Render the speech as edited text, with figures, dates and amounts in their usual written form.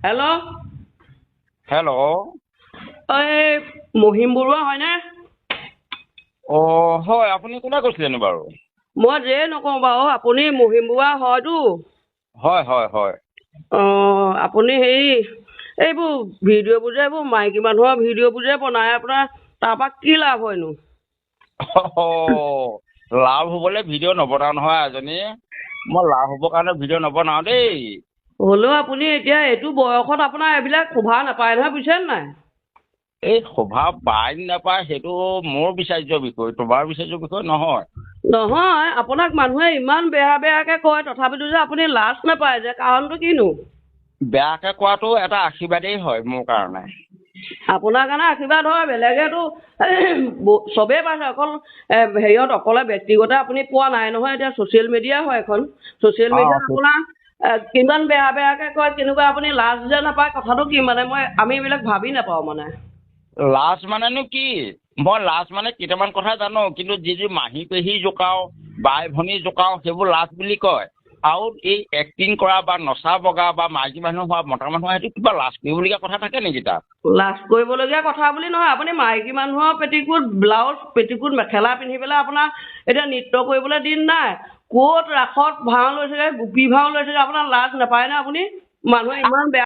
Hello'. Hello'. এই মহিম বৰুৱা হয়নে? হয়, আপুনি কোনে কৈছিলেনো বাৰু? মই যে নকওঁ বাৰু, আপুনি মহিম বৰুৱা হয়তো? হয় হয় হয়। আপুনি এইবোৰ ভিডিঅ'বোৰ যে এইবোৰ মাইকী মানুহৰ ভিডিঅ'বোৰ যে বনায়, আপোনাৰ তাৰপৰা কি লাভ হয়নো? লাভ হ'বলৈ ভিডিঅ' নবনাও নহয় এজনী। মই লাভ হ'বৰ কাৰণে ভিডিঅ' নবনাও দেই। হ'লেও আপুনি এতিয়া এইটো বয়সত আপোনাৰ এইবিলাক শোভা নাপায় নহয়, বুজিছেনে নাই? এই শোভা পায় নাপায় সেইটো মোৰ বিচাৰ্য বিষয়, তোমাৰ বিচাৰ্য বিষয় নহয়। নহয়, আপোনাক মানুহে ইমান বেয়া বেয়াকৈ কয়, তথাপিতো যে আপুনি লাজ নাপায় যে, কাৰণটো কিনো? বেয়াকৈ কোৱাটো এটা আশীৰ্বাদেই হয় মোৰ কাৰণে। আপোনাৰ কাৰণে আশীৰ্বাদ হয়, বেলেগেতো চবেই পাইছে, অকল হেৰিয়ত অকলে ব্যক্তিগত আপুনি পোৱা নাই নহয়। এতিয়া ছ'চিয়েল মিডিয়া হয় এখন, ছ'চিয়েল মিডিয়াত আপোনাৰ কিমান বেয়া বেয়াকৈ কয়, কেনেকুৱা আপুনি লাজ যে নাপায়, কথাটো কি মানে আমি এইবিলাক ভাবি নাপাওঁ মানে। লাজ মানেনো কি? মই লাজ মানে কেইটামান কথা জানো, কিন্তু যি মাহী পেহী জোকাও, বাই ভনী জোকাও, সেইবোৰ লাজ বুলি কয়। আৰু এই এক্টিং কৰা বা নচা বগা বা মাইকী মানুহ হোৱা মতা মানুহ হোৱা, সেইটো কিবা লাজ কৰিবলগীয়া কথা থাকে নেকি তাত? লাজ কৰিবলগীয়া কথা বুলি নহয়, আপুনি মাইকী মানুহৰ পেটিকোট ব্লাউজ, পেটিকোট মেখেলা পিন্ধি পেলাই আপোনাৰ এতিয়া নৃত্য কৰিবলৈ দিন নাই। ক'ত ৰাসত ভাও লৈছেগৈ, গোপী ভাও লৈছেগৈ, আপোনাৰ লাজ নাপায় নে আপুনি? মানুহে ইমান বেয়া